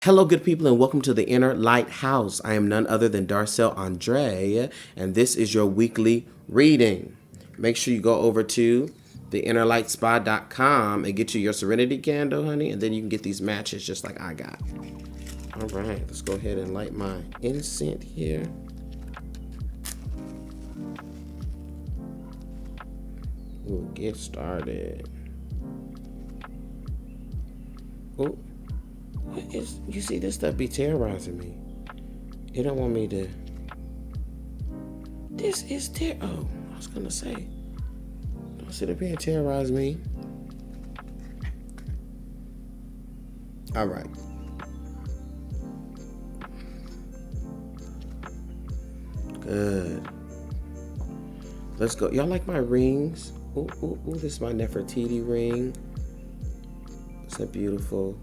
Hello, good people, and welcome to the Inner Lighthouse. I am none other than Darcell Andre, and this is your weekly reading. Make sure you go over to theinnerlightspa.com and get you your Serenity Candle, honey, and then you can get these matches just like I got. All right, let's go ahead and light my incense here. We'll get started. Oh. You see, this stuff be terrorizing me. It don't want me to. This is Oh, I was gonna say. Don't sit up here and terrorize me. All right. Good. Let's go. Y'all like my rings? Ooh, this is my Nefertiti ring. Isn't that beautiful?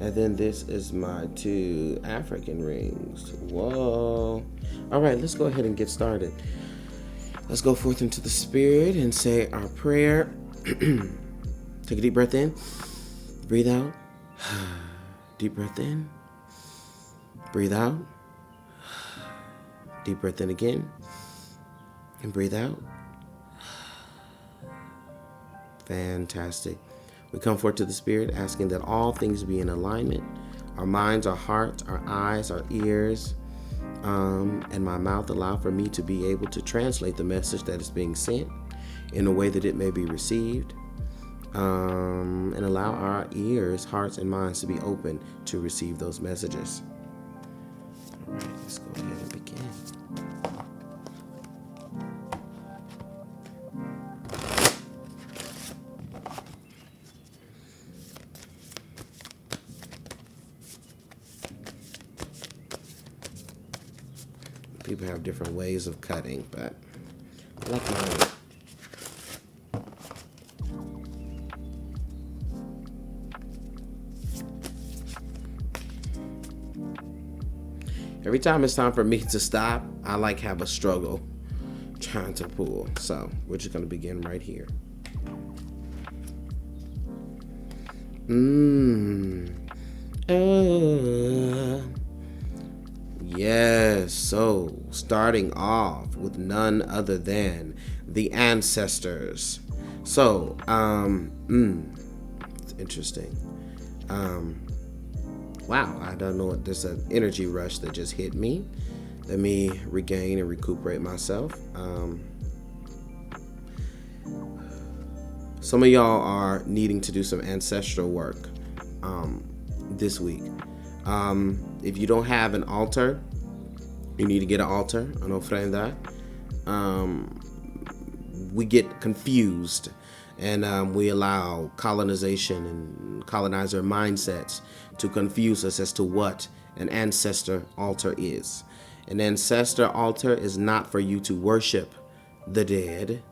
And then this is my two African rings. Whoa. All right, let's go ahead and get started. Let's go forth into the spirit and say our prayer. Take a deep breath in. Breathe out. Deep breath in. Breathe out. Deep breath in again. And breathe out. Fantastic. We come forth to the Spirit, asking that all things be in alignment. Our minds, our hearts, our eyes, our ears, and my mouth allow for me to be able to translate the message that is being sent in a way that it may be received, and allow our ears, hearts, and minds to be open to receive those messages. All right, let's go ahead and begin. People have different ways of cutting, but I like mine. Every time it's time for me to stop, I have a struggle trying to pull. So we're just going to begin right here. Yes, so starting off with none other than the ancestors. So, it's interesting. Wow, I don't know what, there's an energy rush that just hit me. Let me regain and recuperate myself. Some of y'all are needing to do some ancestral work this week. If you don't have an altar, you need to get an altar, an ofrenda. We get confused and we allow colonization and colonizer mindsets to confuse us as to what an ancestor altar is. An ancestor altar is not for you to worship the dead,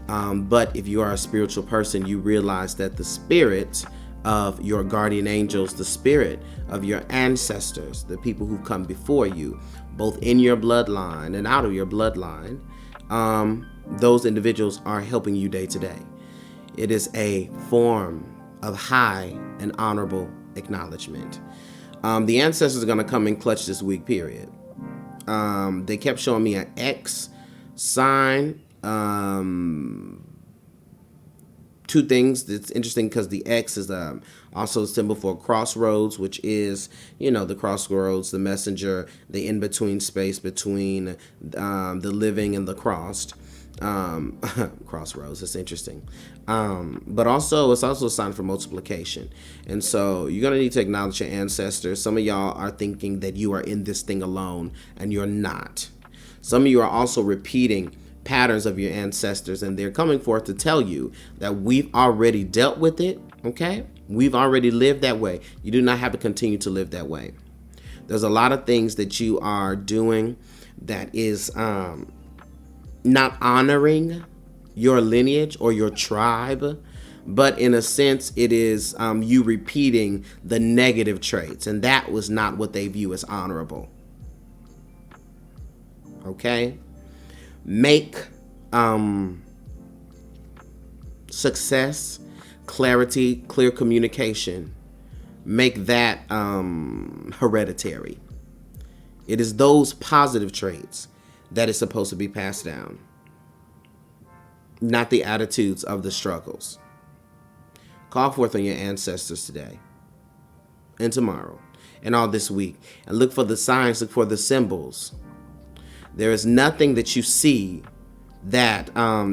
but if you are a spiritual person, you realize that the spirit of your guardian angels, the spirit of your ancestors, the people who've come before you, both in your bloodline and out of your bloodline, those individuals are helping you day to day. It is a form of high and honorable acknowledgement. The ancestors are going to come in clutch this week, period. They kept showing me an X sign. Two things that's interesting because the X is also a symbol for crossroads, which is, the crossroads, the messenger, the in-between space between the living and the crossed. Crossroads, it's interesting. But also, it's also a sign for multiplication. And so you're going to need to acknowledge your ancestors. Some of y'all are thinking that you are in this thing alone, and you're not. Some of you are also repeating patterns of your ancestors, and they're coming forth to tell you that we've already dealt with it. Okay, we've already lived that way. You do not have to continue to live that way. There's a lot of things that you are doing that is not honoring your lineage or your tribe, but in a sense it is you repeating the negative traits, and that was not what they view as honorable. Okay, make success, clarity, clear communication make that hereditary. It is those positive traits that is supposed to be passed down, not the attitudes of the struggles. Call forth on your ancestors today and tomorrow and all this week, and look for the signs, look for the symbols. There is nothing that you see that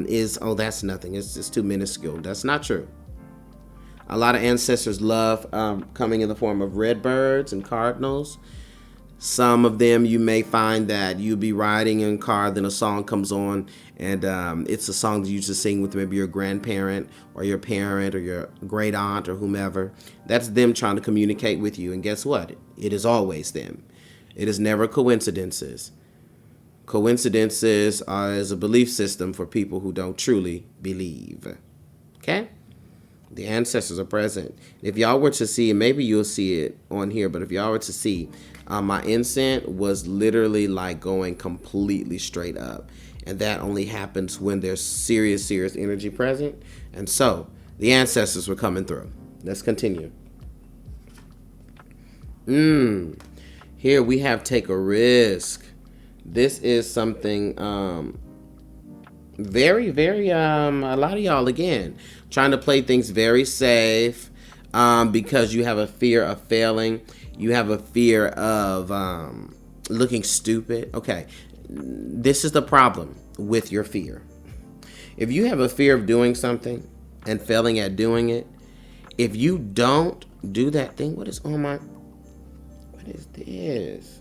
is, oh, that's nothing, it's just too minuscule. That's not true. A lot of ancestors love coming in the form of red birds and cardinals. Some of them you may find that you'll be riding in a car, then a song comes on, and it's a song that you used to sing with maybe your grandparent or your parent or your great aunt or whomever. That's them trying to communicate with you. And guess what? It is always them. It is never coincidences. Coincidences is a belief system for people who don't truly believe. Okay? The ancestors are present. If y'all were to see, and maybe you'll see it on here, but if y'all were to see, my incense was literally like going completely straight up. And that only happens when there's serious energy present. And so the ancestors were coming through. Let's continue. Here we have take a risk. This is something very, a lot of y'all, again, trying to play things very safe because you have a fear of failing. You have a fear of looking stupid. Okay, this is the problem with your fear. If you have a fear of doing something and failing at doing it, if you don't do that thing, what is this?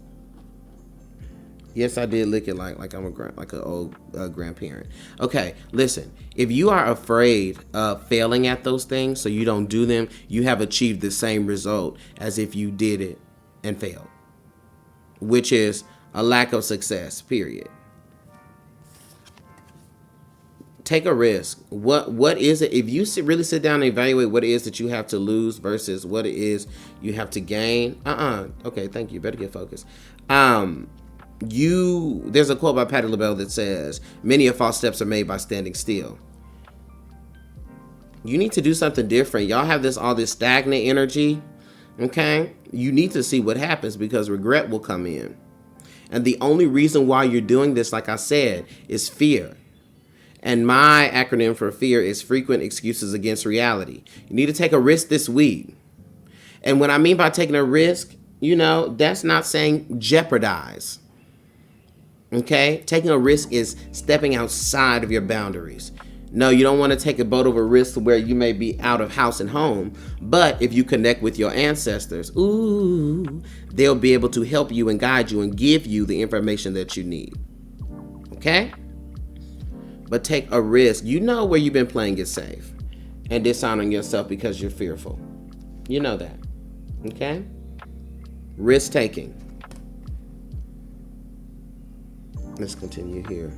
Yes, I did lick it like I'm an old grandparent. Okay, listen. If you are afraid of failing at those things, so you don't do them, you have achieved the same result as if you did it and failed, which is a lack of success. Period. Take a risk. What is it? If you really sit down and evaluate what it is that you have to lose versus what it is you have to gain. Okay, thank you. Better get focused. There's a quote by Patti LaBelle that says, many of false steps are made by standing still. You need to do something different. Y'all have all this stagnant energy. Okay? You need to see what happens because regret will come in. And the only reason why you're doing this, like I said, is fear. And my acronym for fear is frequent excuses against reality. You need to take a risk this week. And what I mean by taking a risk, that's not saying jeopardize. Okay? Taking a risk is stepping outside of your boundaries. No, you don't want to take a boat over risk where you may be out of house and home. But if you connect with your ancestors, they'll be able to help you and guide you and give you the information that you need. Okay? But take a risk. You know where you've been playing it safe and dishonoring yourself because you're fearful. You know that. Okay? Risk taking. Let's continue here.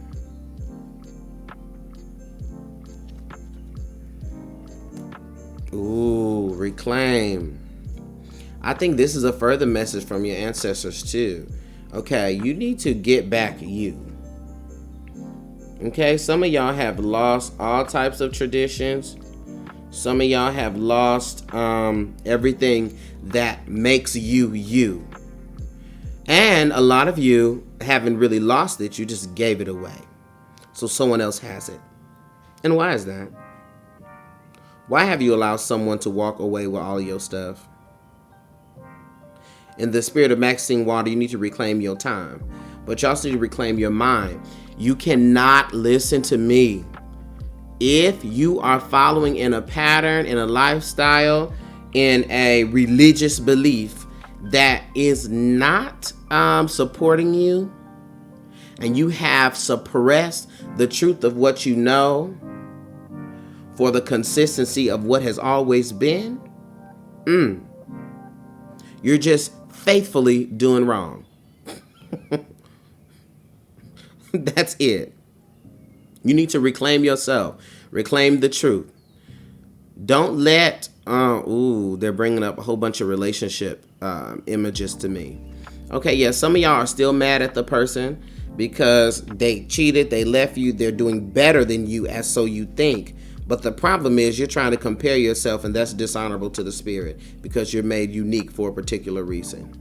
Ooh, reclaim. I think this is a further message from your ancestors too. Okay, you need to get back you. Okay, some of y'all have lost all types of traditions. Some of y'all have lost everything that makes you you. And a lot of you haven't really lost it. You just gave it away. So someone else has it. And why is that? Why have you allowed someone to walk away with all your stuff? In the spirit of Maxine Water, you need to reclaim your time. But you also need to reclaim your mind. You cannot listen to me. If you are following in a pattern, in a lifestyle, in a religious belief that is not supporting you, and you have suppressed the truth of what you know for the consistency of what has always been, you're just faithfully doing wrong. That's it. You need to reclaim yourself. Reclaim the truth. Don't let, they're bringing up a whole bunch of relationship images to me. Okay, yeah, some of y'all are still mad at the person because they cheated, they left you, they're doing better than you, as so you think. But the problem is you're trying to compare yourself, and that's dishonorable to the spirit because you're made unique for a particular reason.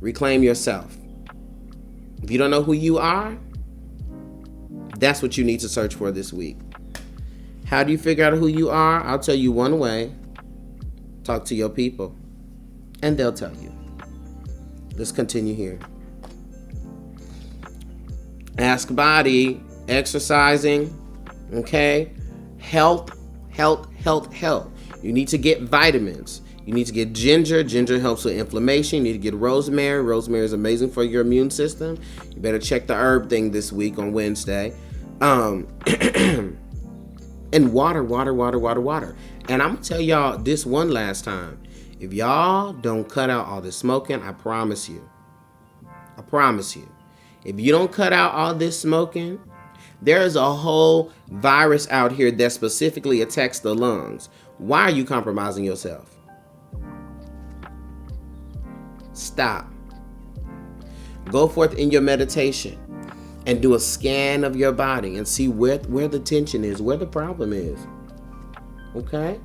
Reclaim yourself. If you don't know who you are, that's what you need to search for this week. How do you figure out who you are? I'll tell you one way. Talk to your people, and they'll tell you. Let's continue here. Ask body, exercising, okay? Health. You need to get vitamins. You need to get ginger. Ginger helps with inflammation. You need to get rosemary. Rosemary is amazing for your immune system. You better check the herb thing this week on Wednesday. And water. And I'm going to tell y'all this one last time. If y'all don't cut out all this smoking, I promise you. If you don't cut out all this smoking, there is a whole virus out here that specifically attacks the lungs. Why are you compromising yourself? Stop. Go forth in your meditation and do a scan of your body and see where the tension is, where the problem is. Okay?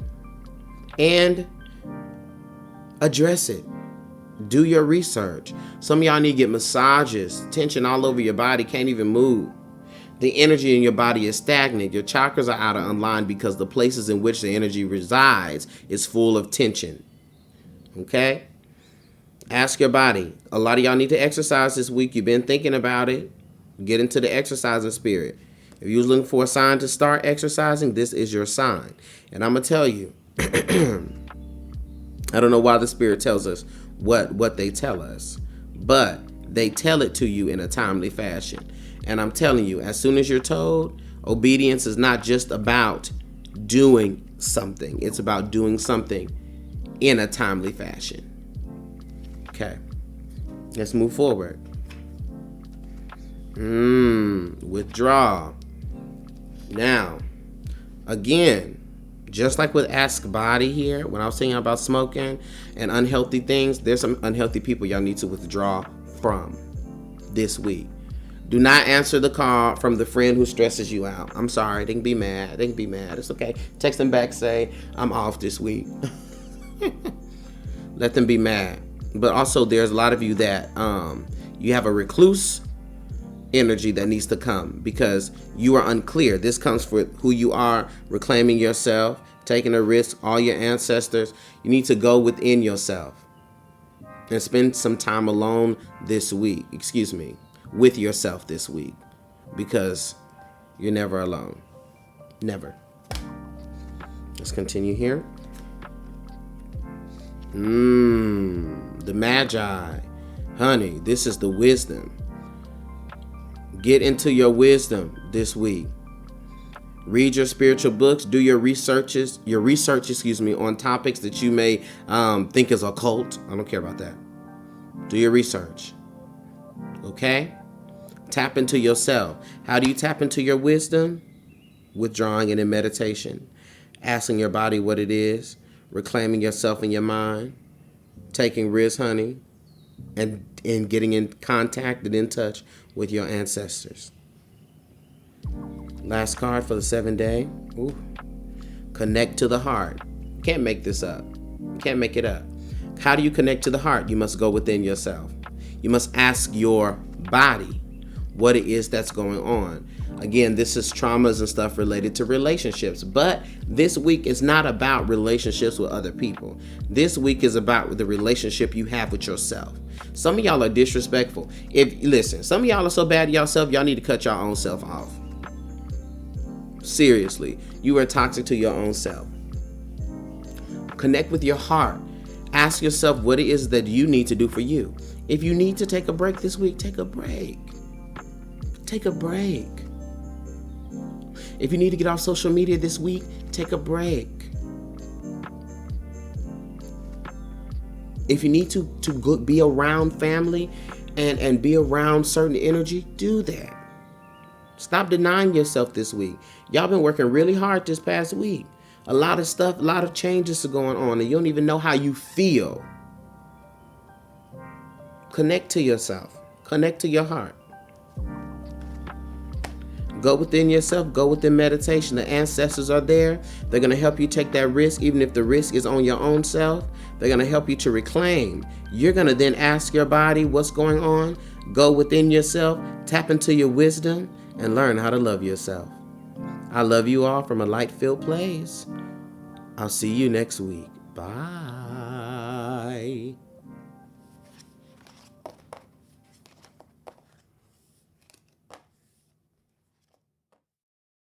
And address it. Do your research. Some of y'all need to get massages, tension all over your body, can't even move. The energy in your body is stagnant. Your chakras are out of line because the places in which the energy resides is full of tension. Okay? Ask your body. A lot of y'all need to exercise this week. You've been thinking about it. Get into the exercising spirit. If you're looking for a sign to start exercising, this is your sign. And I'm going to tell you, I don't know why the spirit tells us what they tell us, but they tell it to you in a timely fashion. And I'm telling you, as soon as you're told, obedience is not just about doing something. It's about doing something in a timely fashion. Okay, let's move forward. Withdraw. Now, again, just like with Ask Body here, when I was saying about smoking and unhealthy things, there's some unhealthy people y'all need to withdraw from this week. Do not answer the call from the friend who stresses you out. I'm sorry, they can be mad. It's okay. Text them back, say, I'm off this week. Let them be mad. But also, there's a lot of you that you have a recluse energy that needs to come because you are unclear. This comes for who you are, reclaiming yourself, taking a risk, all your ancestors. You need to go within yourself and spend some time alone this week. With yourself this week, because you're never alone. Never. Let's continue here. The Magi. Honey, this is the wisdom. Get into your wisdom this week. Read your spiritual books. Do your research, on topics that you may think is occult. I don't care about that. Do your research. Okay? Tap into yourself. How do you tap into your wisdom? Withdrawing and in meditation. Asking your body what it is. Reclaiming yourself in your mind. Taking risks, honey. And getting in contact and in touch with your ancestors. Last card for the 7 day. Ooh. Connect to the heart. Can't make this up. Can't make it up. How do you connect to the heart? You must go within yourself. You must ask your body what it is that's going on. Again, this is traumas and stuff related to relationships. But this week is not about relationships with other people. This week is about the relationship you have with yourself. Some of y'all are disrespectful. Some of y'all are so bad to yourself, y'all need to cut your own self off. Seriously, you are toxic to your own self. Connect with your heart. Ask yourself what it is that you need to do for you. If you need to take a break this week, take a break. Take a break. If you need to get off social media this week, take a break. If you need to be around family and be around certain energy, do that. Stop denying yourself this week. Y'all been working really hard this past week. A lot of stuff, a lot of changes are going on, and you don't even know how you feel. Connect to yourself. Connect to your heart. Go within yourself. Go within meditation. The ancestors are there. They're going to help you take that risk, even if the risk is on your own self. They're going to help you to reclaim. You're going to then ask your body what's going on. Go within yourself. Tap into your wisdom and learn how to love yourself. I love you all from a light-filled place. I'll see you next week. Bye.